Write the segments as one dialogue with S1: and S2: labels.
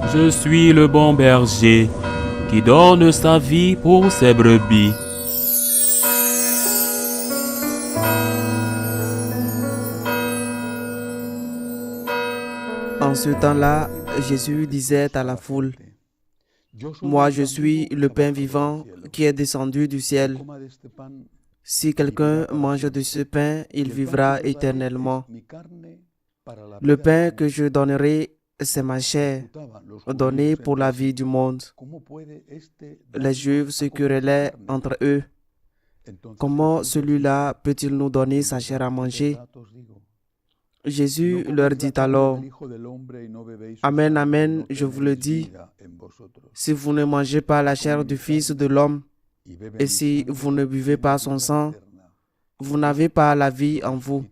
S1: Je suis le bon berger qui donne sa vie pour ses brebis.
S2: En ce temps-là, Jésus disait à la foule, « Moi, je suis le pain vivant qui est descendu du ciel. Si quelqu'un mange de ce pain, il vivra éternellement. Le pain que je donnerai, c'est ma chair, donnée pour la vie du monde. » Les Juifs se querellaient entre eux. Comment celui-là peut-il nous donner sa chair à manger? Jésus leur dit alors, « Amen, amen, je vous le dis, si vous ne mangez pas la chair du Fils de l'homme, et si vous ne buvez pas son sang, vous n'avez pas la vie en vous.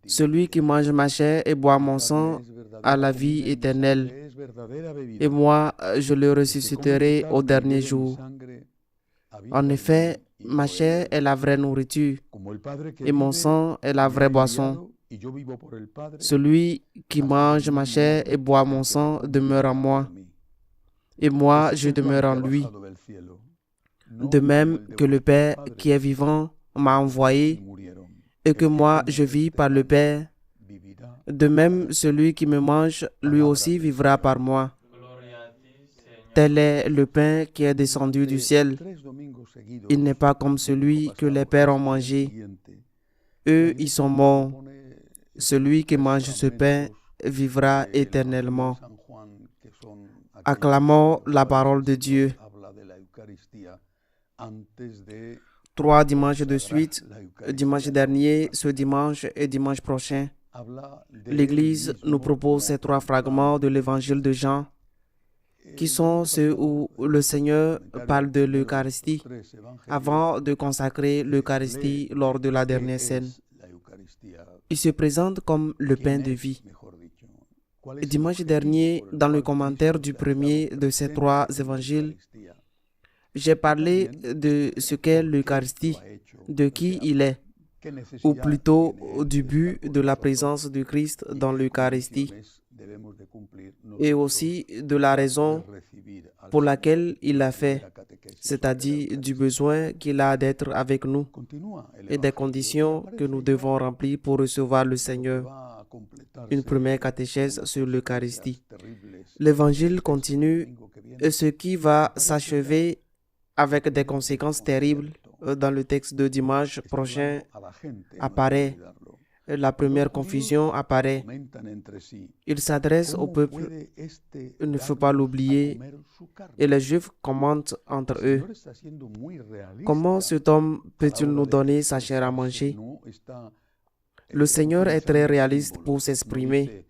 S2: Celui qui mange ma chair et boit mon sang a la vie éternelle, et moi, je le ressusciterai au dernier jour. En effet, ma chair est la vraie nourriture, et mon sang est la vraie boisson. Celui qui mange ma chair et boit mon sang demeure en moi, et moi je demeure en lui. De même que le Père qui est vivant m'a envoyé, et que moi je vis par le Père, de même celui qui me mange, lui aussi vivra par moi. Tel est le pain qui est descendu du ciel. Il n'est pas comme celui que les pères ont mangé. Eux, ils sont morts. Celui qui mange ce pain vivra éternellement. Acclamons la parole de Dieu. 3 dimanches de suite, dimanche dernier, ce dimanche et dimanche prochain, l'Église nous propose ces 3 fragments de l'évangile de Jean, qui sont ceux où le Seigneur parle de l'Eucharistie avant de consacrer l'Eucharistie lors de la dernière scène. Il se présente comme le pain de vie. Dimanche dernier, dans le commentaire du premier de ces 3 évangiles, j'ai parlé de ce qu'est l'Eucharistie, de qui il est, ou plutôt du but de la présence du Christ dans l'Eucharistie, et aussi de la raison pour laquelle il l'a fait, c'est-à-dire du besoin qu'il a d'être avec nous et des conditions que nous devons remplir pour recevoir le Seigneur. Une première catéchèse sur l'Eucharistie. L'Évangile continue, ce qui va s'achever avec des conséquences terribles dans le texte de dimanche prochain apparaît. La première confusion apparaît. Il s'adresse au peuple, il ne faut pas l'oublier, et les Juifs commentent entre eux. Comment cet homme peut-il nous donner sa chair à manger? Le Seigneur est très réaliste pour s'exprimer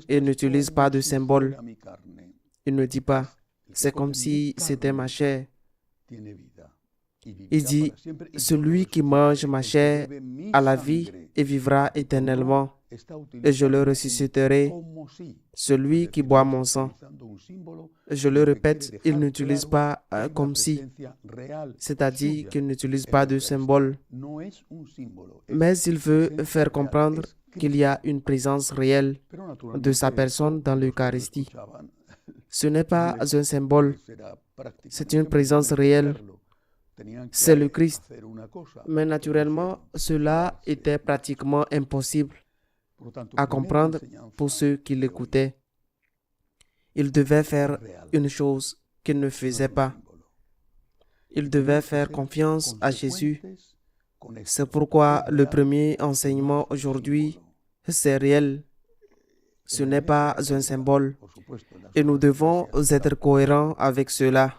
S2: et n'utilise pas de symbole. Il ne dit pas, c'est comme si c'était ma chair. Il dit, celui qui mange ma chair a la vie et vivra éternellement, et je le ressusciterai. Celui qui boit mon sang. Je le répète, il n'utilise pas comme si, c'est-à-dire qu'il n'utilise pas de symbole. Mais il veut faire comprendre qu'il y a une présence réelle de sa personne dans l'Eucharistie. Ce n'est pas un symbole, c'est une présence réelle. C'est le Christ. Mais naturellement, cela était pratiquement impossible à comprendre pour ceux qui l'écoutaient. Ils devaient faire une chose qu'ils ne faisaient pas. Ils devaient faire confiance à Jésus. C'est pourquoi le premier enseignement aujourd'hui, c'est réel. Ce n'est pas un symbole. Et nous devons être cohérents avec cela.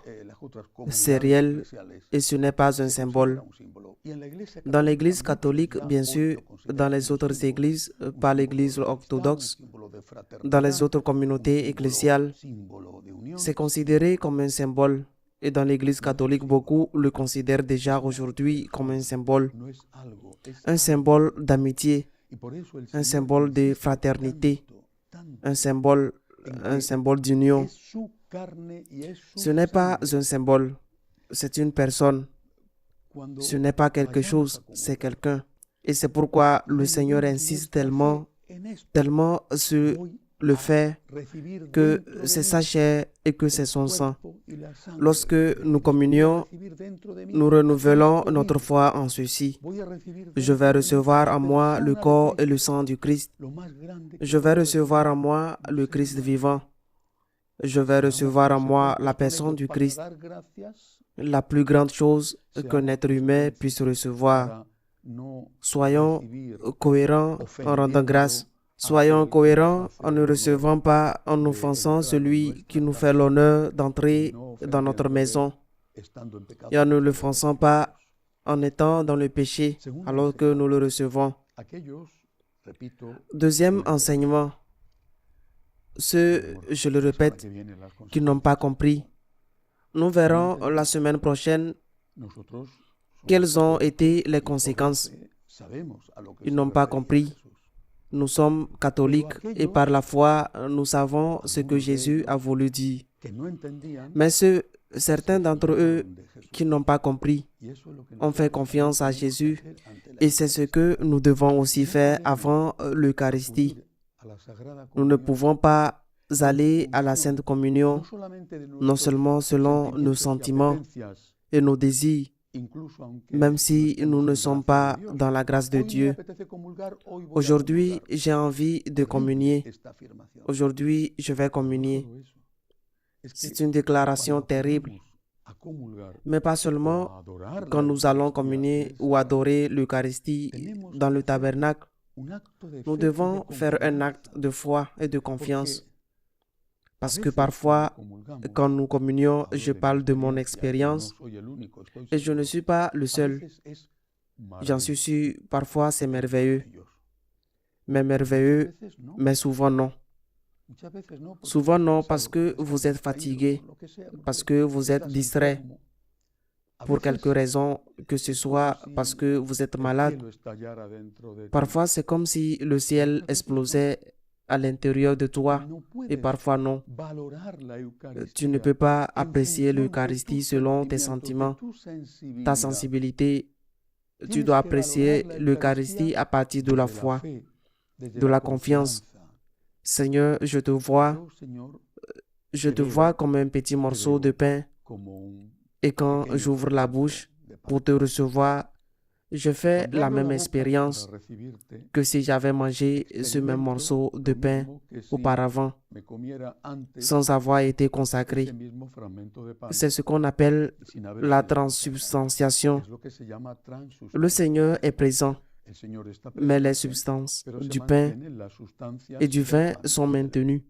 S2: C'est réel et ce n'est pas un symbole. Dans l'Église catholique, bien sûr, dans les autres églises, pas l'Église orthodoxe, dans les autres communautés ecclésiales, c'est considéré comme un symbole. Et dans l'Église catholique, beaucoup le considèrent déjà aujourd'hui comme un symbole d'amitié, un symbole de fraternité, un symbole d'union. Ce n'est pas un symbole, c'est une personne. Ce n'est pas quelque chose, c'est quelqu'un. Et c'est pourquoi le Seigneur insiste tellement sur le fait que c'est sa chair et que c'est son sang. Lorsque nous communions, nous renouvelons notre foi en ceci. Je vais recevoir en moi le corps et le sang du Christ. Je vais recevoir en moi le Christ vivant. Je vais recevoir en moi la personne du Christ, la plus grande chose qu'un être humain puisse recevoir. Soyons cohérents en rendant grâce. Soyons cohérents en ne recevant pas en offensant celui qui nous fait l'honneur d'entrer dans notre maison et en ne l'offensant pas en étant dans le péché alors que nous le recevons. Deuxième enseignement, ceux, je le répète, qui n'ont pas compris. Nous verrons la semaine prochaine quelles ont été les conséquences. Ils n'ont pas compris. Nous sommes catholiques et par la foi, nous savons ce que Jésus a voulu dire. Mais certains d'entre eux qui n'ont pas compris ont fait confiance à Jésus et c'est ce que nous devons aussi faire avant l'Eucharistie. Nous ne pouvons pas aller à la Sainte Communion non seulement selon nos sentiments et nos désirs, même si nous ne sommes pas dans la grâce de Dieu. Aujourd'hui, j'ai envie de communier. Aujourd'hui, je vais communier. C'est une déclaration terrible. Mais pas seulement quand nous allons communier ou adorer l'Eucharistie dans le tabernacle. Nous devons faire un acte de foi et de confiance. Parce que parfois, quand nous communions, je parle de mon expérience et je ne suis pas le seul. J'en suis sûr, parfois c'est merveilleux. Mais merveilleux, mais souvent non. Souvent non parce que vous êtes fatigué, parce que vous êtes distrait. Pour quelque raison, que ce soit parce que vous êtes malade. Parfois, c'est comme si le ciel explosait à l'intérieur de toi et parfois non. Tu ne peux pas apprécier l'Eucharistie selon tes sentiments, ta sensibilité. Tu dois apprécier l'Eucharistie à partir de la foi, de la confiance. Seigneur, je te vois comme un petit morceau de pain et quand j'ouvre la bouche pour te recevoir, je fais la même expérience que si j'avais mangé ce même morceau de pain auparavant, sans avoir été consacré. C'est ce qu'on appelle la transsubstantiation. Le Seigneur est présent, mais les substances du pain et du vin sont maintenues.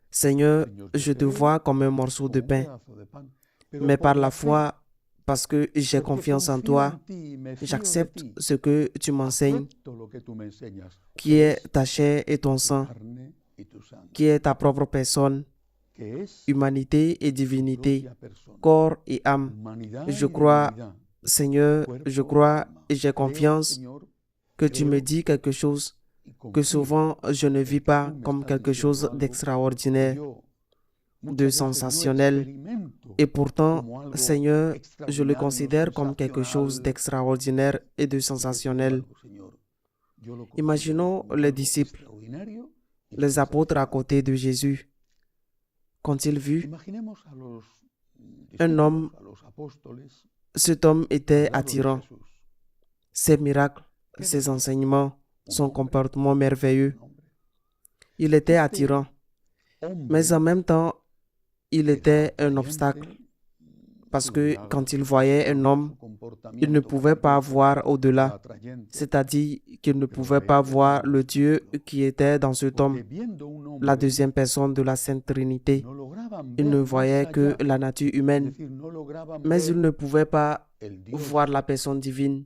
S2: Seigneur, je te vois comme un morceau de pain, mais par la foi, parce que j'ai confiance en toi, j'accepte ce que tu m'enseignes, qui est ta chair et ton sang, qui est ta propre personne, humanité et divinité, corps et âme. Je crois, Seigneur, je crois et j'ai confiance que tu me dis quelque chose que souvent je ne vis pas comme quelque chose d'extraordinaire, de sensationnel. Et pourtant, Seigneur, je le considère comme quelque chose d'extraordinaire et de sensationnel. Imaginons les disciples, les apôtres à côté de Jésus. Qu'ont-ils vu? Un homme, cet homme était attirant. Ses miracles, ses enseignements, son comportement merveilleux. Il était attirant, mais en même temps, il était un obstacle. Parce que quand il voyait un homme, il ne pouvait pas voir au-delà, c'est-à-dire qu'il ne pouvait pas voir le Dieu qui était dans cet homme, la deuxième personne de la Sainte Trinité. Il ne voyait que la nature humaine, mais il ne pouvait pas voir la personne divine,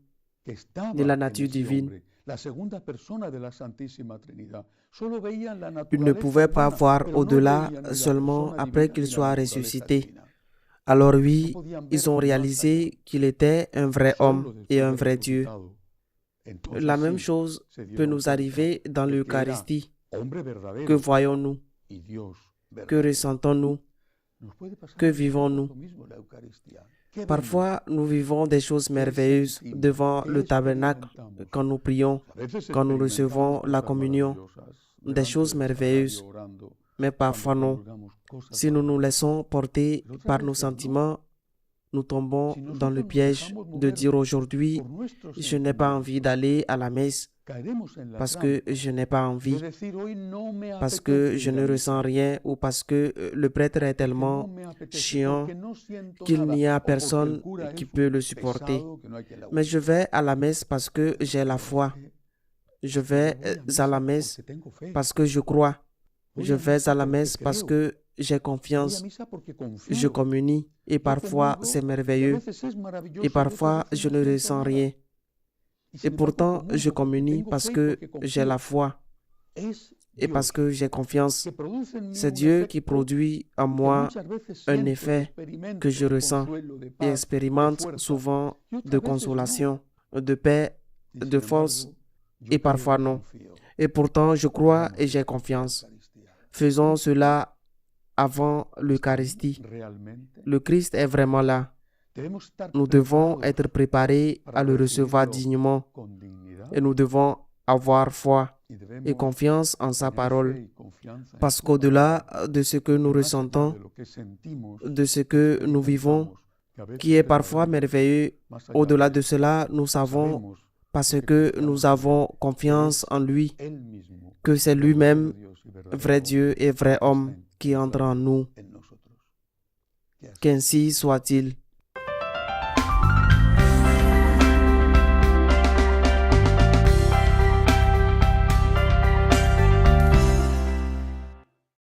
S2: ni la nature divine. Il ne pouvait pas voir au-delà seulement après qu'il soit ressuscité. Alors oui, ils ont réalisé qu'il était un vrai homme et un vrai Dieu. La même chose peut nous arriver dans l'Eucharistie. Que voyons-nous? Que ressentons-nous? Que vivons-nous? Parfois, nous vivons des choses merveilleuses devant le tabernacle quand nous prions, quand nous recevons la communion. des choses merveilleuses, mais parfois non. Si nous nous laissons porter par nos sentiments, nous tombons dans le piège de dire aujourd'hui, je n'ai pas envie d'aller à la messe parce que je n'ai pas envie, parce que je ne ressens rien ou parce que le prêtre est tellement chiant qu'il n'y a personne qui peut le supporter. Mais je vais à la messe parce que j'ai la foi. Je vais à la messe parce que je crois. Je vais à la messe parce que j'ai confiance. Je communie et parfois c'est merveilleux et parfois je ne ressens rien. Et pourtant je communie parce que j'ai la foi et parce que j'ai confiance. C'est Dieu qui produit en moi un effet que je ressens et expérimente souvent de consolation, de paix, de force et parfois non. Et pourtant je crois et j'ai confiance. Faisons cela avant l'Eucharistie. Le Christ est vraiment là. Nous devons être préparés à le recevoir dignement et nous devons avoir foi et confiance en sa parole parce qu'au-delà de ce que nous ressentons, de ce que nous vivons, qui est parfois merveilleux, au-delà de cela, nous savons parce que nous avons confiance en lui, que c'est lui-même, vrai Dieu et vrai homme, qui entre en nous. Qu'ainsi soit-il.